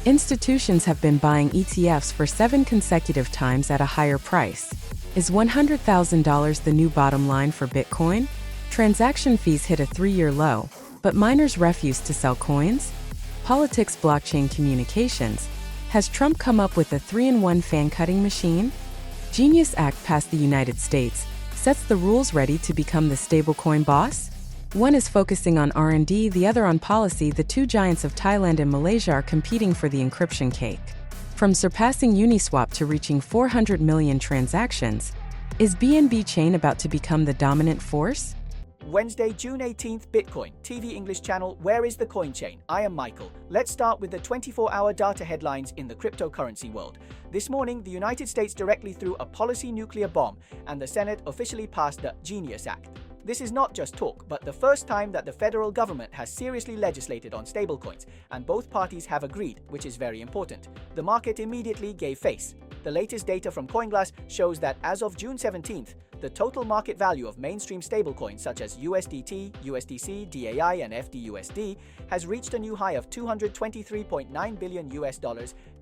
Institutions have been buying ETFs for 7 consecutive times at a higher price. Is $100,000 the new bottom line for Bitcoin? Transaction fees hit a 3-year low, but miners refuse to sell coins? Politics, blockchain communications. Has Trump come up with a 3-in-1 fan-cutting machine? Genius Act passed the United States, sets the rules ready to become the stablecoin boss? One is focusing on R&D, the other on policy. The two giants of Thailand and Malaysia are competing for the encryption cake. From surpassing Uniswap to reaching 400 million transactions, is BNB Chain about to become the dominant force? Wednesday, June 18th, BitcoinTV English channel, where is the coin chain? I am Michael. Let's start with the 24-hour data headlines in the cryptocurrency world. This morning, the United States directly threw a policy nuclear bomb, and the Senate officially passed the Genius Act. This is not just talk, but the first time that the federal government has seriously legislated on stablecoins, and both parties have agreed, which is very important. The market immediately gave face. The latest data from CoinGlass shows that as of June 17th, the total market value of mainstream stablecoins such as USDT, USDC, DAI, and FDUSD has reached a new high of $223.9 billion,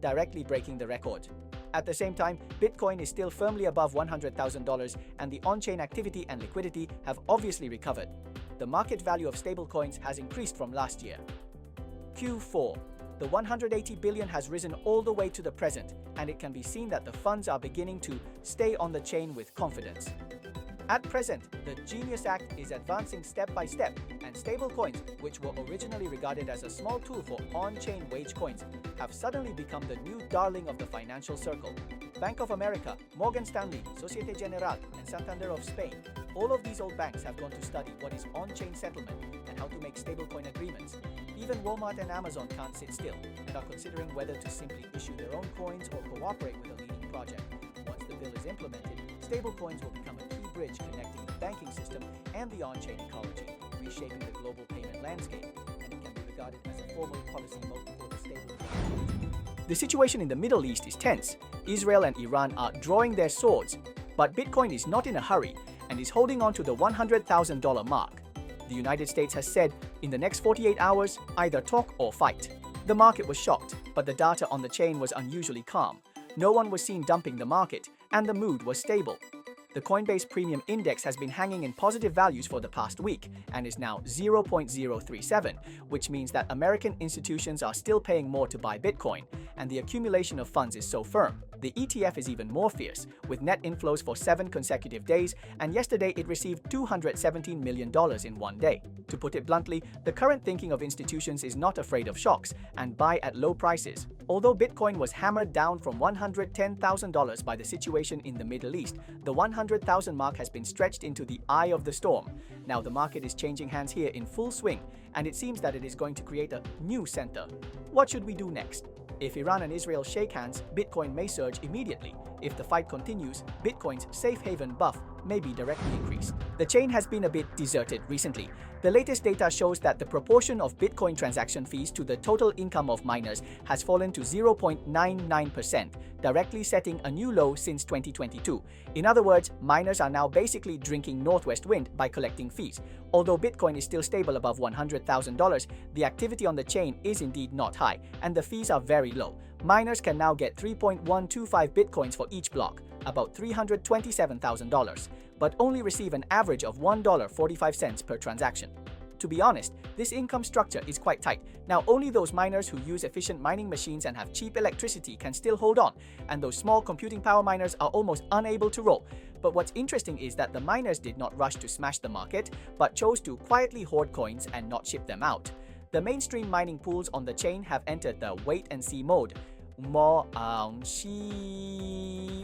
directly breaking the record. At the same time, Bitcoin is still firmly above $100,000, and the on-chain activity and liquidity have obviously recovered. The market value of stablecoins has increased from last year. Q4. The 180 billion has risen all the way to the present, and it can be seen that the funds are beginning to stay on the chain with confidence. At present, the Genius Act is advancing step by step, and stablecoins, which were originally regarded as a small tool for on-chain wage coins, have suddenly become the new darling of the financial circle. Bank of America, Morgan Stanley, Societe Generale, and Santander of Spain, all of these old banks have gone to study what is on-chain settlement and how to make stablecoin agreements. Even Walmart and Amazon can't sit still and are considering whether to simply issue their own coins or cooperate with a leading project. Once the bill is implemented, stablecoins will become a key bridge connecting the banking system and the on-chain ecology, reshaping the global payment landscape, and it can be regarded as a formal policy mode for the stablecoin. The situation in the Middle East is tense. Israel and Iran are drawing their swords, but Bitcoin is not in a hurry and is holding on to the $100,000 mark. The United States has said, in the next 48 hours, either talk or fight. The market was shocked, but the data on the chain was unusually calm. No one was seen dumping the market, and the mood was stable. The Coinbase Premium Index has been hanging in positive values for the past week and is now 0.037, which means that American institutions are still paying more to buy Bitcoin, and the accumulation of funds is so firm. The ETF is even more fierce, with net inflows for 7 consecutive days, and yesterday it received $217 million in one day. To put it bluntly, the current thinking of institutions is not afraid of shocks and buy at low prices. Although Bitcoin was hammered down from $110,000 by the situation in the Middle East, the 100,000 mark has been stretched into the eye of the storm. Now the market is changing hands here in full swing, and it seems that it is going to create a new center. What should we do next? If Iran and Israel shake hands, Bitcoin may surge immediately. If the fight continues, Bitcoin's safe haven buff may be directly increased. The chain has been a bit deserted recently. The latest data shows that the proportion of Bitcoin transaction fees to the total income of miners has fallen to 0.99%, directly setting a new low since 2022. In other words, miners are now basically drinking northwest wind by collecting fees. Although Bitcoin is still stable above $100,000, the activity on the chain is indeed not high, and the fees are very low. Miners can now get 3.125 Bitcoins for each block, about $327,000, but only receive an average of $1.45 per transaction. To be honest, this income structure is quite tight. Now only those miners who use efficient mining machines and have cheap electricity can still hold on, and those small computing power miners are almost unable to roll. But what's interesting is that the miners did not rush to smash the market, but chose to quietly hoard coins and not ship them out. The mainstream mining pools on the chain have entered the wait-and-see mode,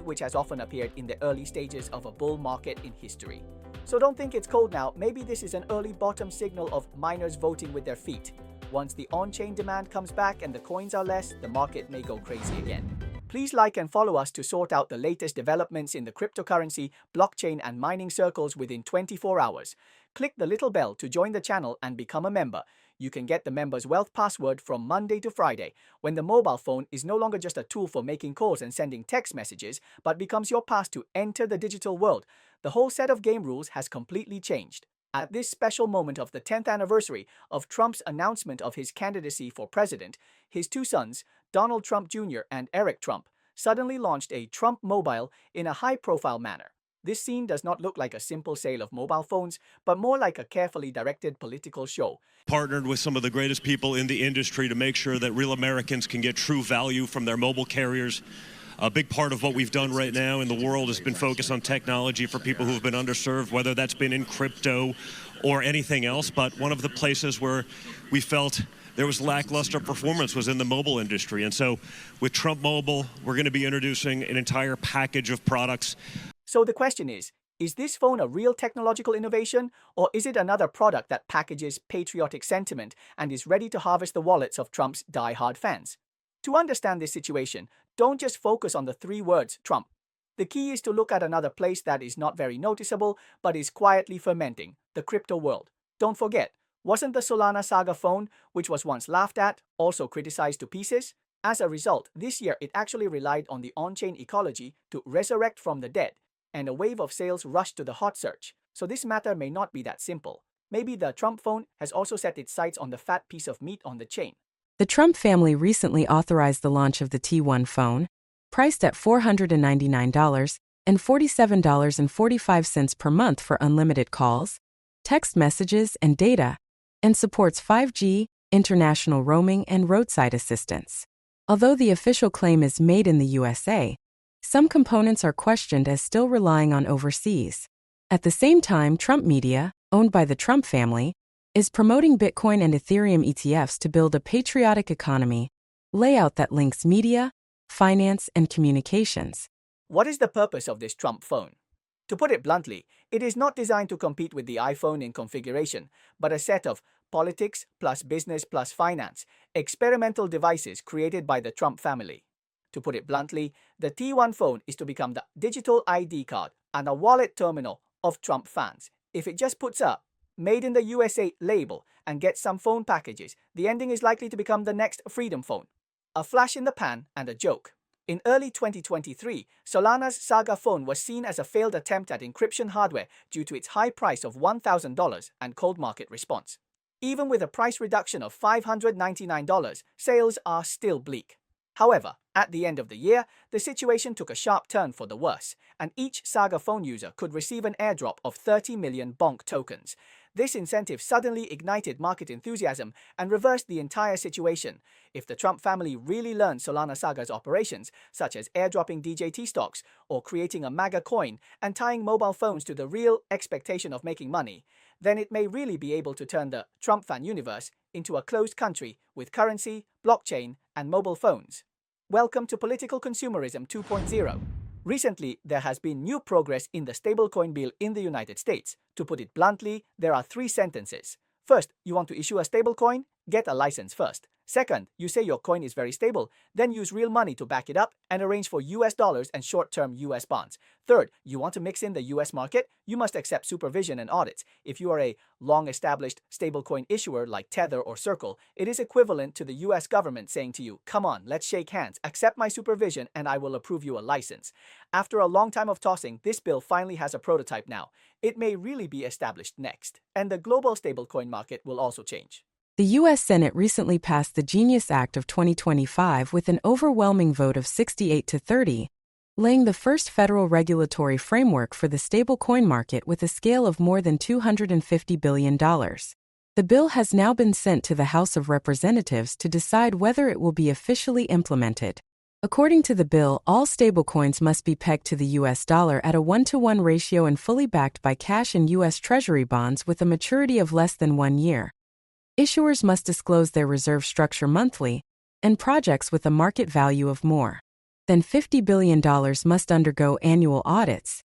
which has often appeared in the early stages of a bull market in history. So don't think it's cold now. Maybe this is an early bottom signal of miners voting with their feet. Once the on-chain demand comes back and the coins are less, the market may go crazy again. Please like and follow us to sort out the latest developments in the cryptocurrency, blockchain, and mining circles within 24 hours. Click the little bell to join the channel and become a member. You can get the Members Wealth password from Monday to Friday, when the mobile phone is no longer just a tool for making calls and sending text messages, but becomes your pass to enter the digital world. The whole set of game rules has completely changed. At this special moment of the 10th anniversary of Trump's announcement of his candidacy for president, his two sons, Donald Trump Jr. and Eric Trump, suddenly launched a Trump Mobile in a high-profile manner. This scene does not look like a simple sale of mobile phones, but more like a carefully directed political show. Partnered with some of the greatest people in the industry to make sure that real Americans can get true value from their mobile carriers. A big part of what we've done right now in the world has been focused on technology for people who have been underserved, whether that's been in crypto or anything else. But one of the places where we felt there was lackluster performance was in the mobile industry. And so with Trump Mobile, we're going to be introducing an entire package of products. So the question is this phone a real technological innovation, or is it another product that packages patriotic sentiment and is ready to harvest the wallets of Trump's die-hard fans? To understand this situation, don't just focus on the three words Trump. The key is to look at another place that is not very noticeable but is quietly fermenting, the crypto world. Don't forget, wasn't the Solana Saga phone, which was once laughed at, also criticized to pieces? As a result, this year it actually relied on the on-chain ecology to resurrect from the dead, and a wave of sales rushed to the hot search. So this matter may not be that simple. Maybe the Trump phone has also set its sights on the fat piece of meat on the chain. The Trump family recently authorized the launch of the T1 phone, priced at $499 and $47.45 per month for unlimited calls, text messages, and data, and supports 5G, international roaming, and roadside assistance. Although the official claim is made in the USA, some components are questioned as still relying on overseas. At the same time, Trump Media, owned by the Trump family, is promoting Bitcoin and Ethereum ETFs to build a patriotic economy layout that links media, finance, and communications. What is the purpose of this Trump phone? To put it bluntly, it is not designed to compete with the iPhone in configuration, but a set of politics plus business plus finance, experimental devices created by the Trump family. To put it bluntly, the T1 phone is to become the digital ID card and a wallet terminal of Trump fans. If it just puts up Made in the USA label and gets some phone packages, the ending is likely to become the next Freedom phone. A flash in the pan and a joke. In early 2023, Solana's Saga phone was seen as a failed attempt at encryption hardware due to its high price of $1,000 and cold market response. Even with a price reduction of $599, sales are still bleak. However, at the end of the year, the situation took a sharp turn for the worse, and each Saga phone user could receive an airdrop of 30 million bonk tokens. This incentive suddenly ignited market enthusiasm and reversed the entire situation. If the Trump family really learned Solana Saga's operations, such as airdropping DJT stocks or creating a MAGA coin and tying mobile phones to the real expectation of making money, then it may really be able to turn the Trump fan universe into a closed country with currency, blockchain, and mobile phones. Welcome to Political Consumerism 2.0. Recently, there has been new progress in the stablecoin bill in the United States. To put it bluntly, there are three sentences. First, you want to issue a stablecoin? Get a license first. Second, you say your coin is very stable, then use real money to back it up and arrange for US dollars and short-term US bonds. Third, you want to mix in the US market? You must accept supervision and audits. If you are a long-established stablecoin issuer like Tether or Circle, it is equivalent to the US government saying to you, come on, let's shake hands, accept my supervision, and I will approve you a license. After a long time of tossing, this bill finally has a prototype now. It may really be established next, and the global stablecoin market will also change. The U.S. Senate recently passed the Genius Act of 2025 with an overwhelming vote of 68 to 30, laying the first federal regulatory framework for the stablecoin market with a scale of more than $250 billion. The bill has now been sent to the House of Representatives to decide whether it will be officially implemented. According to the bill, all stablecoins must be pegged to the U.S. dollar at a 1-to-1 ratio and fully backed by cash and U.S. Treasury bonds with a maturity of less than 1 year. Issuers must disclose their reserve structure monthly, and projects with a market value of more than $50 billion must undergo annual audits.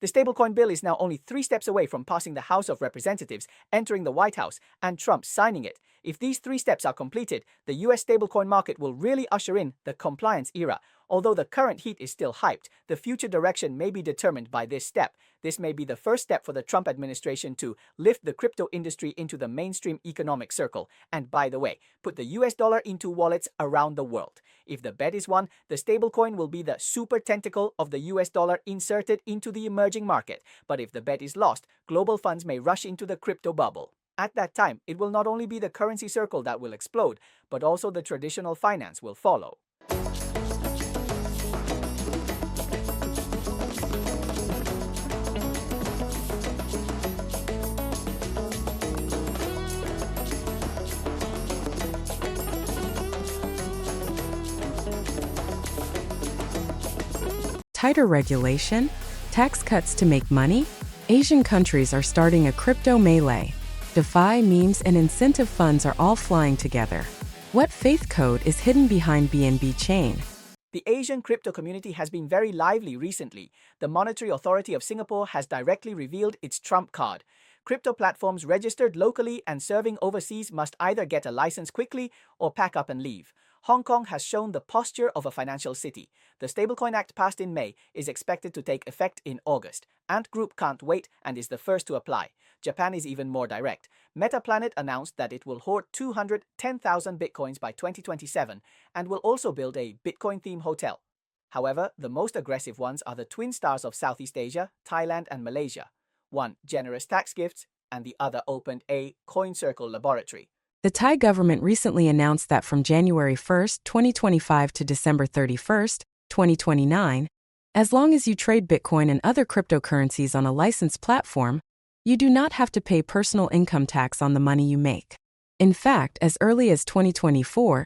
The stablecoin bill is now only 3 steps away from passing the House of Representatives, entering the White House, and Trump signing it. If these 3 steps are completed, the US stablecoin market will really usher in the compliance era. Although the current heat is still hyped, the future direction may be determined by this step. This may be the first step for the Trump administration to lift the crypto industry into the mainstream economic circle, and by the way, put the US dollar into wallets around the world. If the bet is won, the stablecoin will be the super tentacle of the US dollar inserted into the emerging market. But if the bet is lost, global funds may rush into the crypto bubble. At that time, it will not only be the currency circle that will explode, but also the traditional finance will follow. tighter regulation, tax cuts to make money, Asian countries are starting a crypto melee. DeFi, memes, and incentive funds are all flying together. What faith code is hidden behind BNB Chain? The Asian crypto community has been very lively recently. The Monetary Authority of Singapore has directly revealed its trump card. Crypto platforms registered locally and serving overseas must either get a license quickly or pack up and leave. Hong Kong has shown the posture of a financial city. The Stablecoin Act passed in May is expected to take effect in August. Ant Group can't wait and is the first to apply. Japan is even more direct. MetaPlanet announced that it will hoard 210,000 bitcoins by 2027 and will also build a Bitcoin-themed hotel. However, the most aggressive ones are the twin stars of Southeast Asia, Thailand and Malaysia. One, generous tax gifts, and the other opened a coin circle laboratory. The Thai government recently announced that from January 1, 2025 to December 31, 2029, as long as you trade Bitcoin and other cryptocurrencies on a licensed platform, you do not have to pay personal income tax on the money you make. In fact, as early as 2024,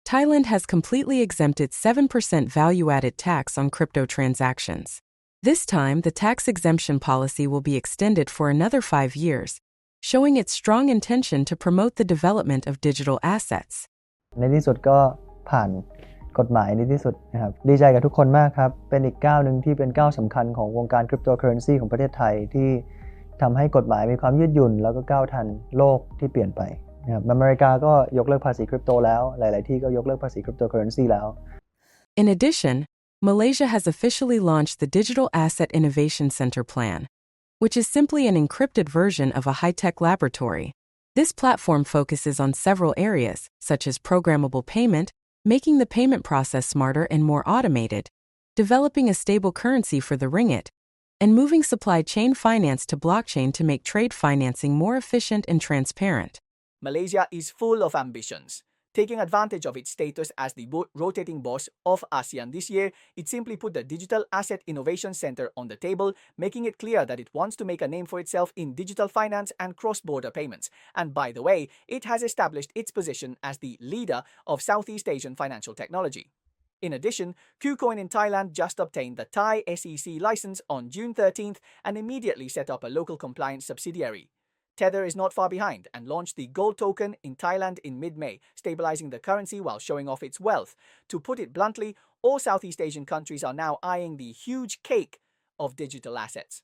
Thailand has completely exempted 7% value-added tax on crypto transactions. This time, the tax exemption policy will be extended for another 5 years, showing its strong intention to promote the development of digital assets. ในที่สุดก็ผ่านกฎหมายในที่สุดนะครับดีใจกับทุกคนมากครับเป็นอีกก้าวหนึ่งที่เป็นก้าวสำคัญของวงการคริปโตเคอเรนซีของประเทศไทยที่ทำให้กฎหมายมีความยืดหยุ่นแล้วก็ก้าวทันโลกที่เปลี่ยนไปนะครับอเมริกาก็ยกเลิกภาษีคริปโตแล้วหลายๆที่ก็ยกเลิกภาษีคริปโตเคอเรนซีแล้ว In addition, Malaysia has officially launched the Digital Asset Innovation Center Plan, which is simply an encrypted version of a high-tech laboratory. This platform focuses on several areas, such as programmable payment, making the payment process smarter and more automated, developing a stable currency for the ringgit, and moving supply chain finance to blockchain to make trade financing more efficient and transparent. Malaysia is full of ambitions. Taking advantage of its status as the rotating boss of ASEAN this year, it simply put the Digital Asset Innovation Center on the table, making it clear that it wants to make a name for itself in digital finance and cross-border payments. And by the way, it has established its position as the leader of Southeast Asian financial technology. In addition, KuCoin in Thailand just obtained the Thai SEC license on June 13th and immediately set up a local compliance subsidiary. Tether is not far behind and launched the gold token in Thailand in mid-May, stabilizing the currency while showing off its wealth. To put it bluntly, all Southeast Asian countries are now eyeing the huge cake of digital assets.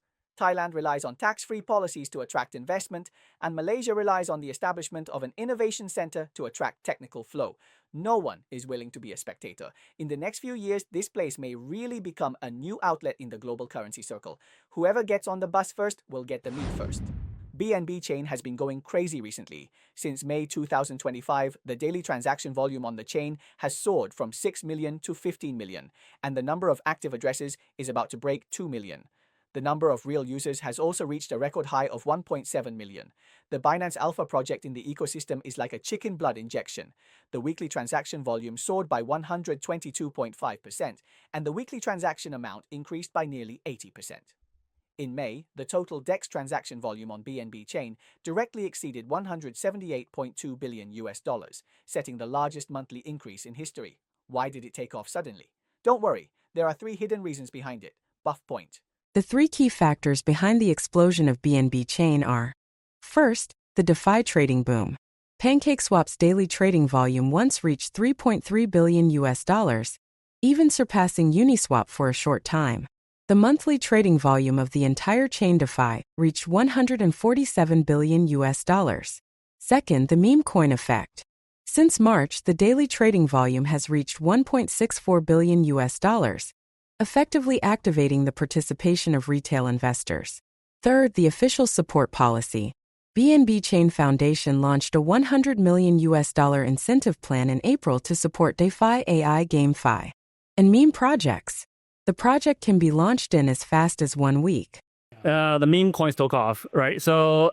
Thailand relies on tax-free policies to attract investment, and Malaysia relies on the establishment of an innovation center to attract technical flow. No one is willing to be a spectator. In the next few years, this place may really become a new outlet in the global currency circle. Whoever gets on the bus first will get the meat first. BNB Chain has been going crazy recently. Since May 2025, the daily transaction volume on the chain has soared from 6 million to 15 million, and the number of active addresses is about to break 2 million. The number of real users has also reached a record high of 1.7 million. The Binance Alpha project in the ecosystem is like a chicken blood injection. The weekly transaction volume soared by 122.5%, and the weekly transaction amount increased by nearly 80%. In May, the total DEX transaction volume on BNB Chain directly exceeded $178.2 billion, setting the largest monthly increase in history. Why did it take off suddenly? Don't worry, there are 3 hidden reasons behind it. Buff point. The 3 key factors behind the explosion of BNB Chain are: first, the DeFi trading boom. PancakeSwap's daily trading volume once reached $3.3 billion, even surpassing Uniswap for a short time. The monthly trading volume of the entire chain DeFi reached $147 billion. Second, the meme coin effect. Since March, the daily trading volume has reached $1.64 billion, effectively activating the participation of retail investors. Third, the official support policy. BNB Chain Foundation launched a $100 million incentive plan in April to support DeFi, AI, GameFi, and meme projects. The project can be launched in as fast as 1 week. The meme coins took off, right? So,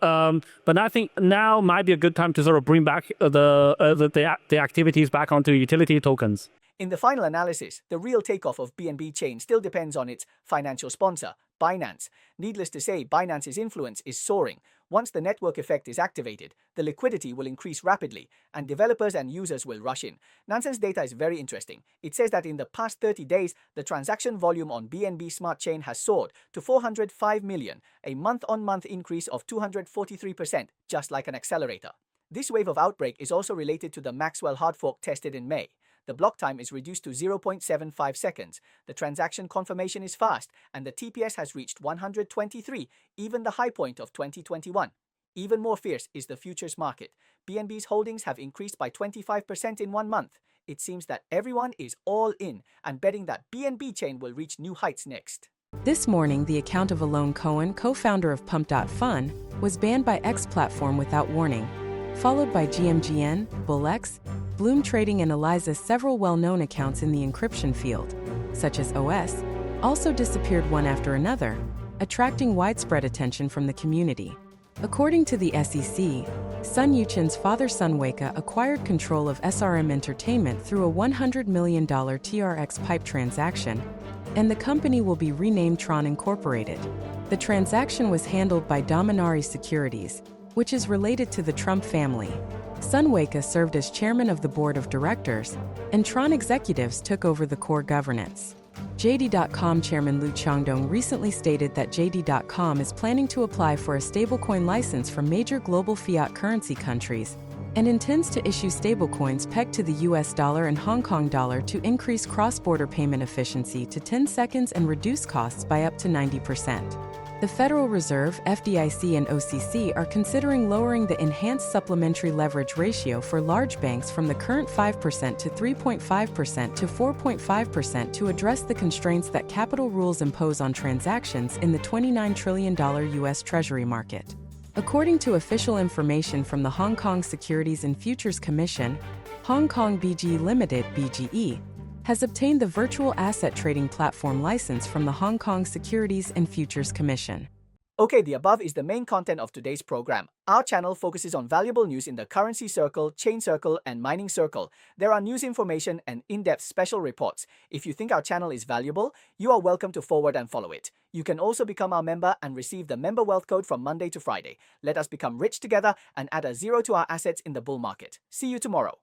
but I think now might be a good time to sort of bring back the activities back onto utility tokens. In the final analysis, the real takeoff of BNB Chain still depends on its financial sponsor, Binance. Needless to say, Binance's influence is soaring. Once the network effect is activated, the liquidity will increase rapidly, and developers and users will rush in. Nansen's data is very interesting. It says that in the past 30 days, the transaction volume on BNB Smart Chain has soared to 405 million, a month-on-month increase of 243%, just like an accelerator. This wave of outbreak is also related to the Maxwell hard fork tested in May. The block time is reduced to 0.75 seconds, the transaction confirmation is fast, and the TPS has reached 123, even the high point of 2021. Even more fierce is the futures market. BNB's holdings have increased by 25% in 1 month. It seems that everyone is all in and betting that BNB Chain will reach new heights next. This morning, the account of Alon Cohen, co-founder of Pump.Fun, was banned by X platform without warning, followed by GMGN, BullX, Bloom Trading and Eliza's several well-known accounts in the encryption field, such as OS, also disappeared one after another, attracting widespread attention from the community. According to the SEC, Sun Yuchin's father Sun Weka acquired control of SRM Entertainment through a $100 million TRX pipe transaction, and the company will be renamed Tron Incorporated. The transaction was handled by Dominari Securities, which is related to the Trump family. Sun Weka served as chairman of the board of directors, and Tron executives took over the core governance. JD.com chairman Lu Changdong recently stated that JD.com is planning to apply for a stablecoin license from major global fiat currency countries and intends to issue stablecoins pegged to the US dollar and Hong Kong dollar to increase cross-border payment efficiency to 10 seconds and reduce costs by up to 90%. The Federal Reserve, FDIC, and OCC are considering lowering the enhanced supplementary leverage ratio for large banks from the current 5% to 3.5% to 4.5% to address the constraints that capital rules impose on transactions in the $29 trillion U.S. Treasury market. According to official information from the Hong Kong Securities and Futures Commission, Hong Kong BG Limited (BGE) has obtained the virtual asset trading platform license from the Hong Kong Securities and Futures Commission. Okay, the above is the main content of today's program. Our channel focuses on valuable news in the currency circle, chain circle, and mining circle. There are news information and in-depth special reports. If you think our channel is valuable, you are welcome to forward and follow it. You can also become our member and receive the member wealth code from Monday to Friday. Let us become rich together and add a zero to our assets in the bull market. See you tomorrow.